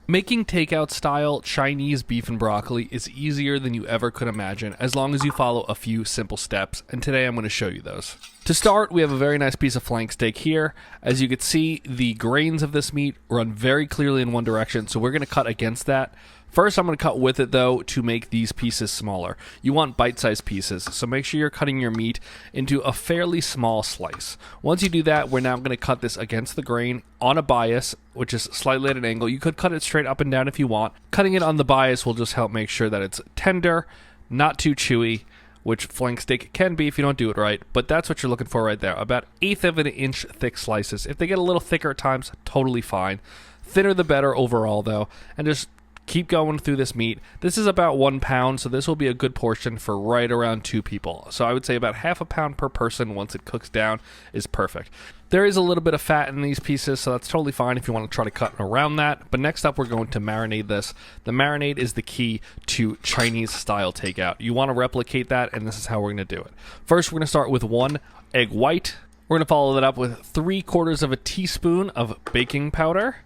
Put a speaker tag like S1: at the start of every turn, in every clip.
S1: Making takeout style Chinese beef and broccoli is easier than you ever could imagine as long as you follow a few simple steps, and today I'm going to show you those. To start, we have a very nice piece of flank steak here. As you can see, the grains of this meat run very clearly in one direction, so we're going to cut against that. First, I'm going to cut with it, though, to make these pieces smaller. You want bite-sized pieces, so make sure you're cutting your meat into a fairly small slice. Once you do that, we're now going to cut this against the grain on a bias, which is slightly at an angle. You could cut it straight up and down if you want. Cutting it on the bias will just help make sure that it's tender, not too chewy, which flank steak can be if you don't do it right, but that's what you're looking for right there. About 1/8 of an inch thick slices. If they get a little thicker at times, totally fine. Thinner the better overall, though, and just keep going through this meat. This is about 1 pound, so this will be a good portion for right around 2 people. So I would say about 1/2 pound per person once it cooks down is perfect. There is a little bit of fat in these pieces, so that's totally fine if you want to try to cut around that. But next up, we're going to marinate this. The marinade is the key to Chinese style takeout. You want to replicate that, and this is how we're going to do it. First, we're going to start with 1 egg white. We're going to follow that up with 3/4 of a teaspoon of baking powder.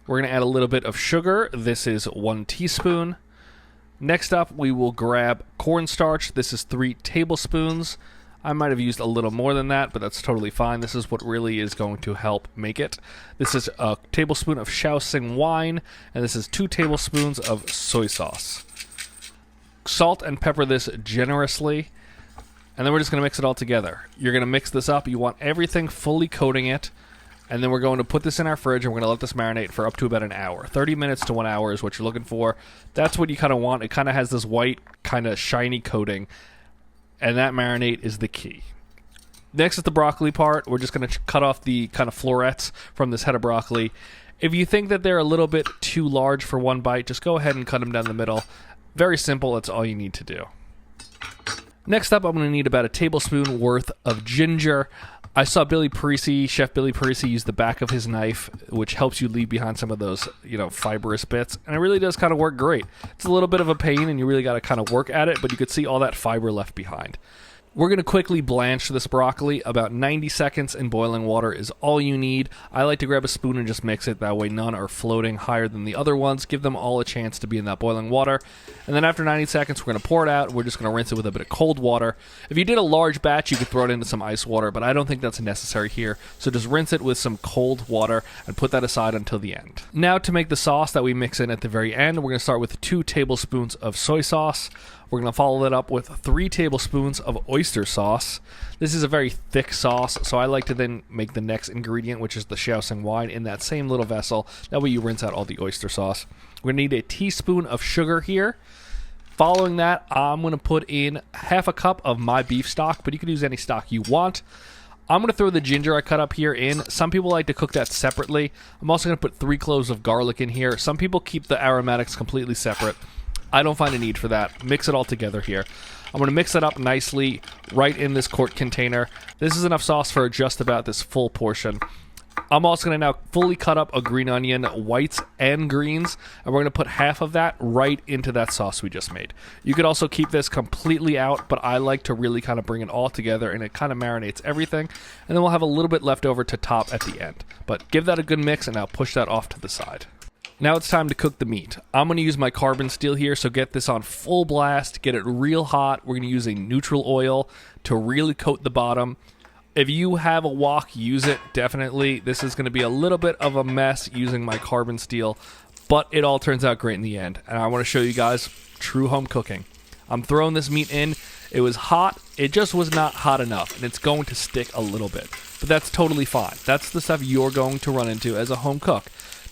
S1: We're going to add a little bit of sugar. This is 1 teaspoon. Next up, we will grab cornstarch. This is 3 tablespoons. I might have used a little more than that, but that's totally fine. This is what really is going to help make it. This is a tablespoon of Shaoxing wine, and this is 2 tablespoons of soy sauce. Salt and pepper this generously, and then we're just going to mix it all together. You're going to mix this up. You want everything fully coating it. And then we're going to put this in our fridge, and we're going to let this marinate for up to about an hour. 30 minutes to 1 hour is what you're looking for. That's what you kind of want. It kind of has this white, kind of shiny coating, and that marinate is the key. Next is the broccoli part. We're just going to cut off the kind of florets from this head of broccoli. If you think that they're a little bit too large for one bite, just go ahead and cut them down the middle. Very simple. That's all you need to do. Next up, I'm going to need about 1 tablespoon worth of ginger. I saw Chef Billy Parisi use the back of his knife, which helps you leave behind some of those, fibrous bits, and it really does kind of work great. It's a little bit of a pain, and you really got to kind of work at it, but you could see all that fiber left behind. We're going to quickly blanch this broccoli. About 90 seconds in boiling water is all you need. I like to grab a spoon and just mix it. That way none are floating higher than the other ones. Give them all a chance to be in that boiling water. And then after 90 seconds, we're going to pour it out. We're just going to rinse it with a bit of cold water. If you did a large batch, you could throw it into some ice water, but I don't think that's necessary here. So just rinse it with some cold water and put that aside until the end. Now to make the sauce that we mix in at the very end, we're going to start with 2 tablespoons of soy sauce. We're going to follow that up with 3 tablespoons of oyster sauce. This is a very thick sauce, so I like to then make the next ingredient, which is the Shaoxing wine, in that same little vessel. That way you rinse out all the oyster sauce. We're going to need 1 teaspoon of sugar here. Following that, I'm going to put in 1/2 cup of my beef stock, but you can use any stock you want. I'm going to throw the ginger I cut up here in. Some people like to cook that separately. I'm also going to put 3 cloves of garlic in here. Some people keep the aromatics completely separate. I don't find a need for that. Mix it all together here. I'm going to mix it up nicely right in this quart container. This is enough sauce for just about this full portion. I'm also going to now fully cut up a green onion, whites and greens, and we're going to put 1/2 of that right into that sauce we just made. You could also keep this completely out, but I like to really kind of bring it all together, and it kind of marinates everything, and then we'll have a little bit left over to top at the end. But give that a good mix, and now push that off to the side. Now it's time to cook the meat. I'm going to use my carbon steel here, so get this on full blast, get it real hot. We're going to use a neutral oil to really coat the bottom. If you have a wok, use it, definitely. This is going to be a little bit of a mess using my carbon steel, but it all turns out great in the end. And I want to show you guys true home cooking. I'm throwing this meat in. It was hot. It just was not hot enough, and it's going to stick a little bit. But that's totally fine. That's the stuff you're going to run into as a home cook.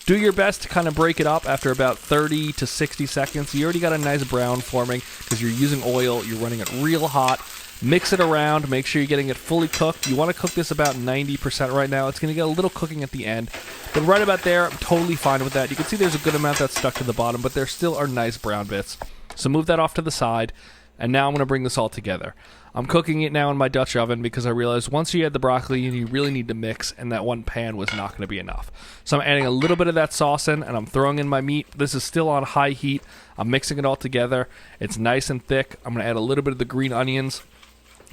S1: Do your best to kind of break it up after about 30 to 60 seconds. You already got a nice brown forming because you're using oil. You're running it real hot. Mix it around. Make sure you're getting it fully cooked. You want to cook this about 90% right now. It's going to get a little cooking at the end. But right about there, I'm totally fine with that. You can see there's a good amount that's stuck to the bottom, but there still are nice brown bits. So move that off to the side. And now I'm going to bring this all together. I'm cooking it now in my Dutch oven because I realized once you add the broccoli, you really need to mix, and that one pan was not going to be enough. So I'm adding a little bit of that sauce in, and I'm throwing in my meat. This is still on high heat. I'm mixing it all together. It's nice and thick. I'm going to add a little bit of the green onions.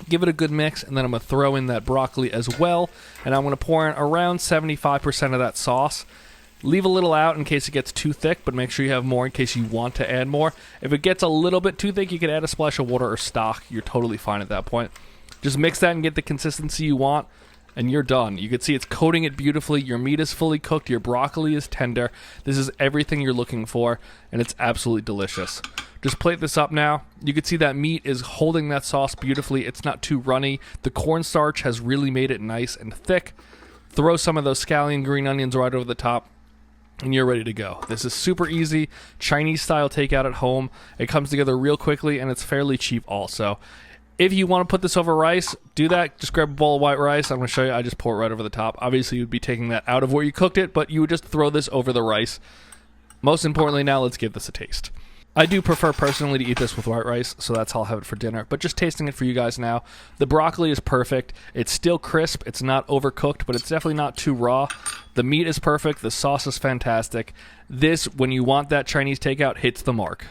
S1: Give it a good mix, and then I'm going to throw in that broccoli as well, and I'm going to pour in around 75% of that sauce. Leave a little out in case it gets too thick, but make sure you have more in case you want to add more. If it gets a little bit too thick, you could add a splash of water or stock. You're totally fine at that point. Just mix that and get the consistency you want, and you're done. You can see it's coating it beautifully. Your meat is fully cooked. Your broccoli is tender. This is everything you're looking for, and it's absolutely delicious. Just plate this up now. You can see that meat is holding that sauce beautifully. It's not too runny. The cornstarch has really made it nice and thick. Throw some of those scallion green onions right over the top, and you're ready to go. This is super easy, Chinese-style takeout at home. It comes together real quickly, and it's fairly cheap also. If you want to put this over rice, do that. Just grab a bowl of white rice. I'm going to show you. I just pour it right over the top. Obviously, you'd be taking that out of where you cooked it, but you would just throw this over the rice. Most importantly now, let's give this a taste. I do prefer personally to eat this with white rice, so that's how I'll have it for dinner. But just tasting it for you guys now. The broccoli is perfect. It's still crisp. It's not overcooked, but it's definitely not too raw. The meat is perfect. The sauce is fantastic. This, when you want that Chinese takeout, hits the mark.